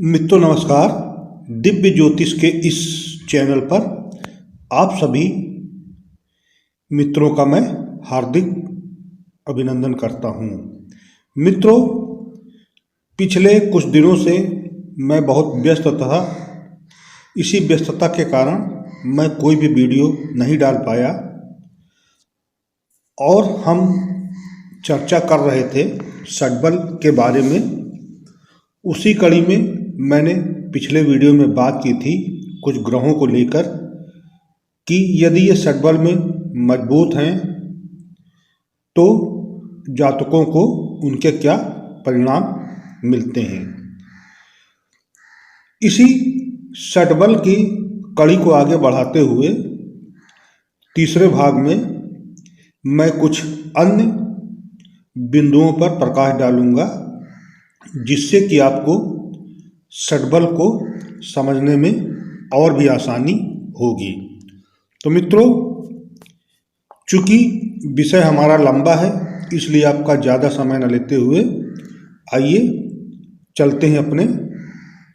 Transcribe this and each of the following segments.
मित्रों नमस्कार। दिव्य ज्योतिष के इस चैनल पर आप सभी मित्रों का मैं हार्दिक अभिनंदन करता हूं। मित्रों, पिछले कुछ दिनों से मैं बहुत व्यस्त था। इसी व्यस्तता के कारण मैं कोई भी वीडियो नहीं डाल पाया और हम चर्चा कर रहे थे षटबल के बारे में। उसी कड़ी में मैंने पिछले वीडियो में बात की थी कुछ ग्रहों को लेकर कि यदि ये षटबल में मजबूत हैं तो जातकों को उनके क्या परिणाम मिलते हैं। इसी षटबल की कड़ी को आगे बढ़ाते हुए तीसरे भाग में मैं कुछ अन्य बिंदुओं पर प्रकाश डालूंगा जिससे कि आपको षटबल को समझने में और भी आसानी होगी। तो मित्रों, चूंकि विषय हमारा लंबा है इसलिए आपका ज़्यादा समय न लेते हुए आइए चलते हैं अपने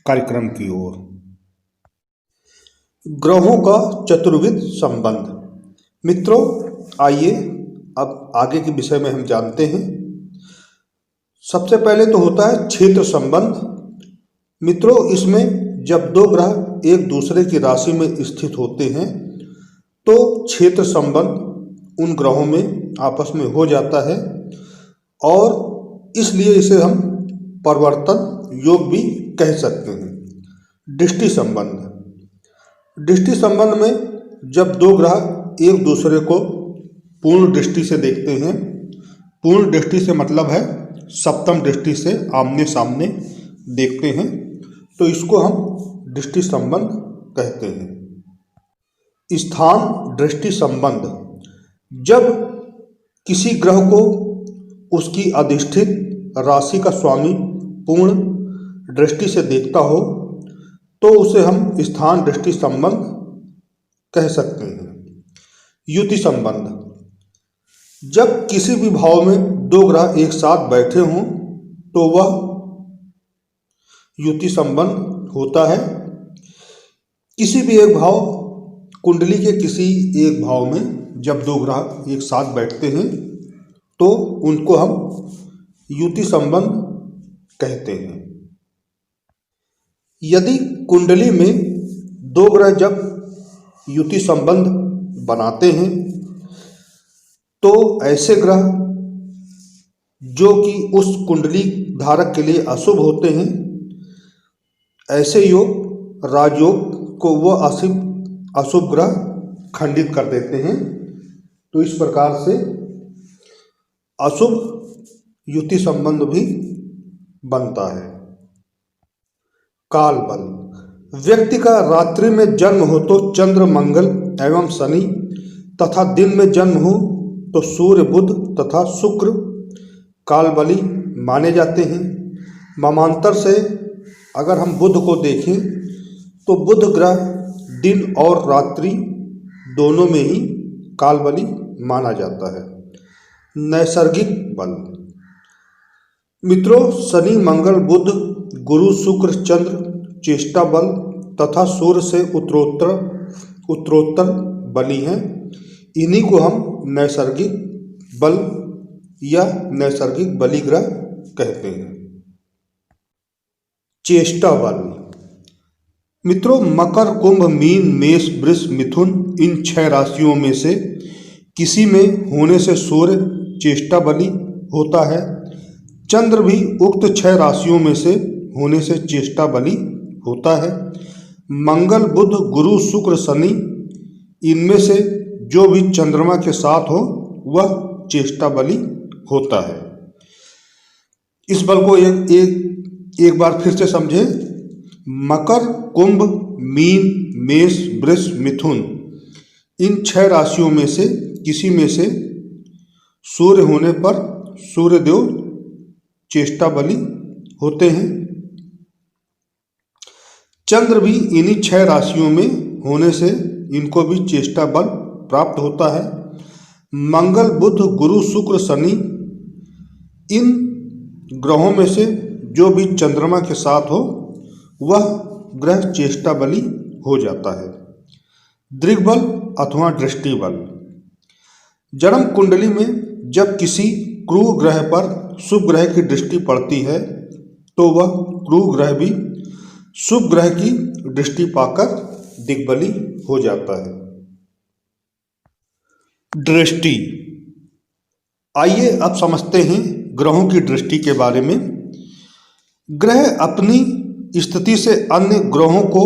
कार्यक्रम की ओर। ग्रहों का चतुर्विध संबंध। मित्रों, आइए अब आगे के विषय में हम जानते हैं। सबसे पहले तो होता है क्षेत्र संबंध। मित्रों, इसमें जब दो ग्रह एक दूसरे की राशि में स्थित होते हैं तो क्षेत्र संबंध उन ग्रहों में आपस में हो जाता है और इसलिए इसे हम परिवर्तन योग भी कह सकते हैं। दृष्टि संबंध। दृष्टि संबंध में जब दो ग्रह एक दूसरे को पूर्ण दृष्टि से देखते हैं, पूर्ण दृष्टि से मतलब है सप्तम दृष्टि से आमने सामने देखते हैं, तो इसको हम दृष्टि संबंध कहते हैं। स्थान दृष्टि संबंध। जब किसी ग्रह को उसकी अधिष्ठित राशि का स्वामी पूर्ण दृष्टि से देखता हो तो उसे हम स्थान दृष्टि संबंध कह सकते हैं। युति संबंध। जब किसी भी भाव में दो ग्रह एक साथ बैठे हों तो वह युति संबंध होता है। किसी भी एक भाव कुंडली के किसी एक भाव में जब दो ग्रह एक साथ बैठते हैं तो उनको हम युति संबंध कहते हैं। यदि कुंडली में दो ग्रह जब युति संबंध बनाते हैं तो ऐसे ग्रह जो कि उस कुंडली धारक के लिए अशुभ होते हैं, ऐसे योग राजयोग को वह अशुभ ग्रह खंडित कर देते हैं। तो इस प्रकार से अशुभ युति संबंध भी बनता है। काल बल। व्यक्ति का रात्रि में जन्म हो तो चंद्र मंगल एवं शनि तथा दिन में जन्म हो तो सूर्य बुध तथा शुक्र कालबली माने जाते हैं। ममांतर से अगर हम बुध को देखें तो बुध ग्रह दिन और रात्रि दोनों में ही कालबली माना जाता है। नैसर्गिक बल। मित्रों, शनि मंगल बुध गुरु शुक्र चंद्र चेष्टा बल तथा सूर्य से उत्तरोत्तर बली हैं। इन्हीं को हम नैसर्गिक बल या नैसर्गिक बली ग्रह कहते हैं। चेष्टा बल। मित्रों, मकर कुंभ मीन मेष वृष मिथुन इन 6 राशियों में से किसी में होने से सूर्य चेष्टा बली होता है। चंद्र भी उक्त 6 राशियों में से होने से चेष्टा बली होता है। मंगल बुध गुरु शुक्र शनि इनमें से जो भी चंद्रमा के साथ हो वह चेष्टा बली होता है। इस बल को एक बार फिर से समझें। मकर कुंभ मीन मेष वृष मिथुन इन 6 राशियों में से किसी में से सूर्य होने पर सूर्यदेव चेष्टा बली होते हैं। चंद्र भी इन्हीं 6 राशियों में होने से इनको भी चेष्टा बल प्राप्त होता है। मंगल बुध गुरु शुक्र शनि इन ग्रहों में से जो भी चंद्रमा के साथ हो वह ग्रह चेष्टा बली हो जाता है। दृग्बल अथवा दृष्टि बल। जन्म कुंडली में जब किसी क्रूर ग्रह पर शुभ ग्रह की दृष्टि पड़ती है तो वह क्रूर ग्रह भी शुभ ग्रह की दृष्टि पाकर दिग्बली हो जाता है। दृष्टि। आइए अब समझते हैं ग्रहों की दृष्टि के बारे में। ग्रह अपनी स्थिति से अन्य ग्रहों को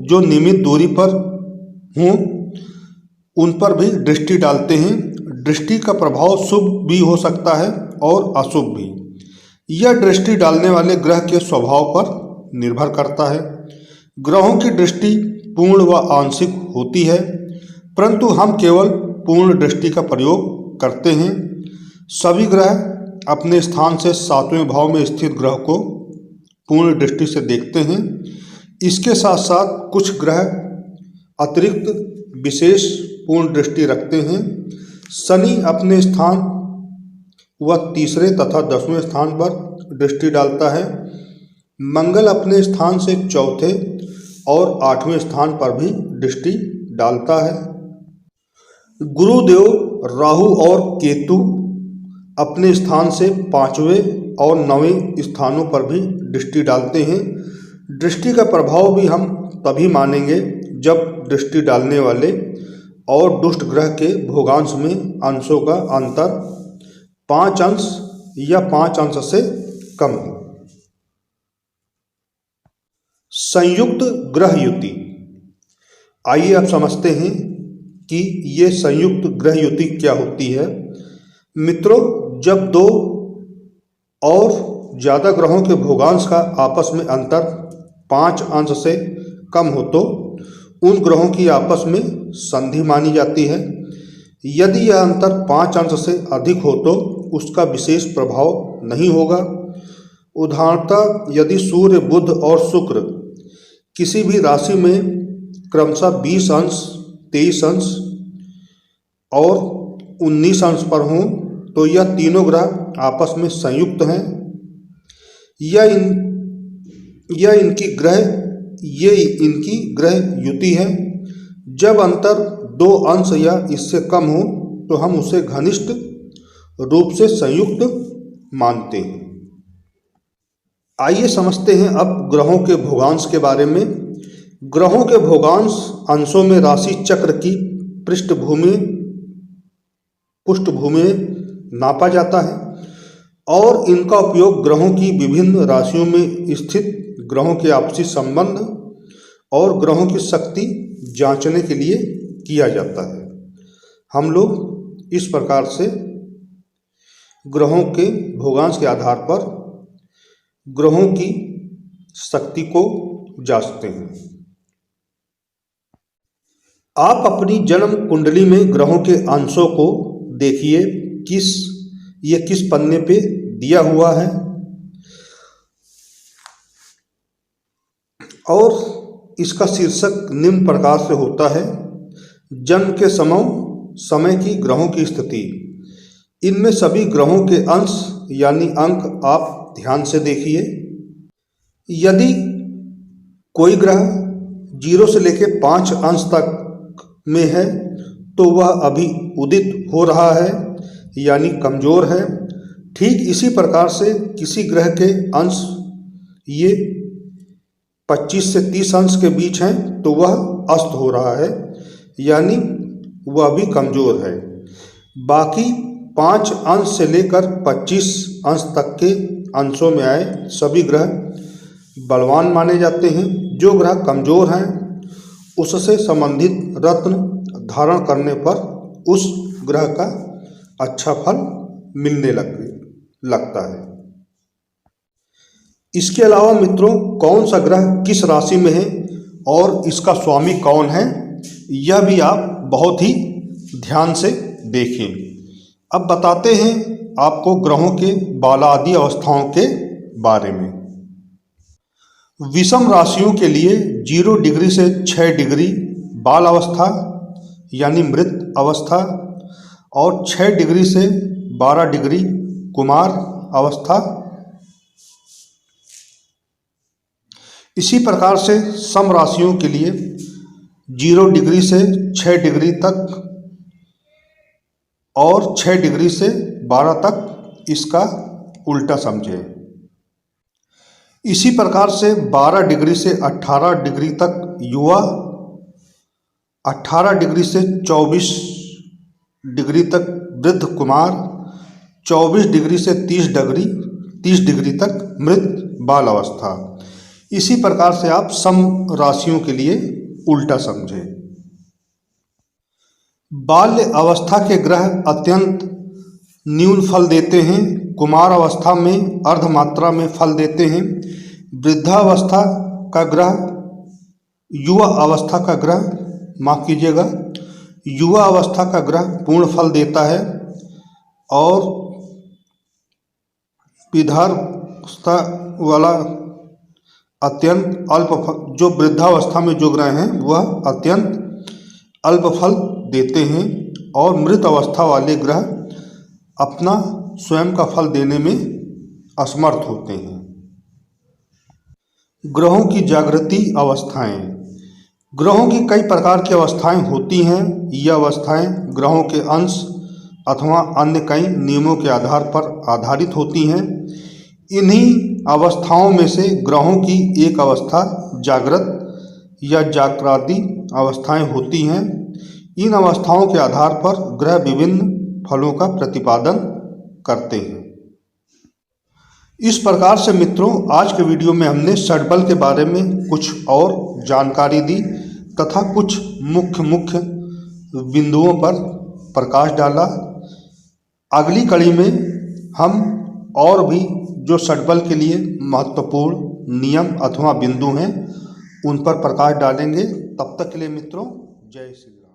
जो नियमित दूरी पर हों उन पर भी दृष्टि डालते हैं। दृष्टि का प्रभाव शुभ भी हो सकता है और अशुभ भी। यह दृष्टि डालने वाले ग्रह के स्वभाव पर निर्भर करता है। ग्रहों की दृष्टि पूर्ण व आंशिक होती है, परंतु हम केवल पूर्ण दृष्टि का प्रयोग करते हैं। सभी ग्रह अपने स्थान से 7वें भाव में स्थित ग्रह को पूर्ण दृष्टि से देखते हैं। इसके साथ साथ कुछ ग्रह अतिरिक्त विशेष पूर्ण दृष्टि रखते हैं। शनि अपने स्थान व तीसरे तथा 10वें स्थान पर दृष्टि डालता है। मंगल अपने स्थान से चौथे और 8वें स्थान पर भी दृष्टि डालता है। गुरुदेव, राहु और केतु अपने स्थान से 5वें और 9वें स्थानों पर भी दृष्टि डालते हैं। दृष्टि का प्रभाव भी हम तभी मानेंगे जब दृष्टि डालने वाले और दुष्ट ग्रह के भोगांश में अंशों का अंतर 5 अंश या 5 अंश से कम हो। संयुक्त ग्रह युति। आइए अब समझते हैं कि ये संयुक्त ग्रह युति क्या होती है। मित्रों, जब दो और ज़्यादा ग्रहों के भोगांश का आपस में अंतर 5 अंश से कम हो तो उन ग्रहों की आपस में संधि मानी जाती है। यदि यह अंतर 5 अंश से अधिक हो तो उसका विशेष प्रभाव नहीं होगा। उदाहरणतः यदि सूर्य, बुध और शुक्र किसी भी राशि में क्रमशः 20 अंश, 23 अंश और 19 अंश पर हों तो यह तीनों ग्रह आपस में संयुक्त हैं। यह इनकी ग्रह युति है। जब अंतर 2 अंश या इससे कम हो तो हम उसे घनिष्ठ रूप से संयुक्त मानते हैं। आइए समझते हैं अब ग्रहों के भोगांश के बारे में। ग्रहों के भोगांश अंशों में राशि चक्र की पृष्ठभूमि नापा जाता है और इनका उपयोग ग्रहों की विभिन्न राशियों में स्थित ग्रहों के आपसी संबंध और ग्रहों की शक्ति जांचने के लिए किया जाता है। हम लोग इस प्रकार से ग्रहों के भोगांश के आधार पर ग्रहों की शक्ति को जांचते हैं। आप अपनी जन्म कुंडली में ग्रहों के अंशों को देखिए किस पन्ने पे दिया हुआ है और इसका शीर्षक निम्न प्रकार से होता है: जन्म के समय की ग्रहों की स्थिति। इनमें सभी ग्रहों के अंश यानी अंक आप ध्यान से देखिए। यदि कोई ग्रह 0 से लेकर 5 अंश तक में है तो वह अभी उदित हो रहा है यानी कमजोर है। ठीक इसी प्रकार से किसी ग्रह के अंश ये 25 से 30 अंश के बीच हैं तो वह अस्त हो रहा है यानी वह भी कमजोर है। बाकी 5 अंश से लेकर 25 अंश तक के अंशों में आए सभी ग्रह बलवान माने जाते हैं। जो ग्रह कमजोर हैं उससे संबंधित रत्न धारण करने पर उस ग्रह का अच्छा फल मिलने लगता है। इसके अलावा मित्रों, कौन सा ग्रह किस राशि में है और इसका स्वामी कौन है, यह भी आप बहुत ही ध्यान से देखें। अब बताते हैं आपको ग्रहों के बालादि अवस्थाओं के बारे में। विषम राशियों के लिए 0 डिग्री से 6 डिग्री बाल अवस्था यानी मृत अवस्था और 6 डिग्री से 12 डिग्री कुमार अवस्था। इसी प्रकार से सम राशियों के लिए 0 डिग्री से 6 डिग्री तक और 6 डिग्री से 12 तक इसका उल्टा समझें। इसी प्रकार से 12 डिग्री से 18 डिग्री तक युवा, 18 डिग्री से 24 डिग्री तक वृद्ध कुमार, 24 डिग्री से 30 डिग्री तक मृत बाल अवस्था। इसी प्रकार से आप सम राशियों के लिए उल्टा समझें। बाल्य अवस्था के ग्रह अत्यंत न्यून फल देते हैं, कुमार अवस्था में अर्ध मात्रा में फल देते हैं, वृद्धावस्था का ग्रह युवा अवस्था का ग्रह माफ कीजिएगा युवा अवस्था का ग्रह पूर्ण फल देता है और विद्यावस्था वाला अत्यंत अल्प फल, जो वृद्धावस्था में जो ग्रह हैं वह अत्यंत अल्प फल देते हैं और मृत अवस्था वाले ग्रह अपना स्वयं का फल देने में असमर्थ होते हैं। ग्रहों की जागृति अवस्थाएं। ग्रहों की कई प्रकार की अवस्थाएं होती हैं। ये अवस्थाएं ग्रहों के अंश अथवा अन्य कई नियमों के आधार पर आधारित होती हैं। इन्हीं अवस्थाओं में से ग्रहों की एक अवस्था जागृत या जागृति अवस्थाएं होती हैं। इन अवस्थाओं के आधार पर ग्रह विभिन्न फलों का प्रतिपादन करते हैं। इस प्रकार से मित्रों, आज के वीडियो में हमने षटबल के बारे में कुछ और जानकारी दी तथा कुछ मुख्य बिंदुओं पर प्रकाश डाला। अगली कड़ी में हम और भी जो षटबल के लिए महत्वपूर्ण नियम अथवा बिंदु हैं उन पर प्रकाश डालेंगे। तब तक के लिए मित्रों, जय श्री राम।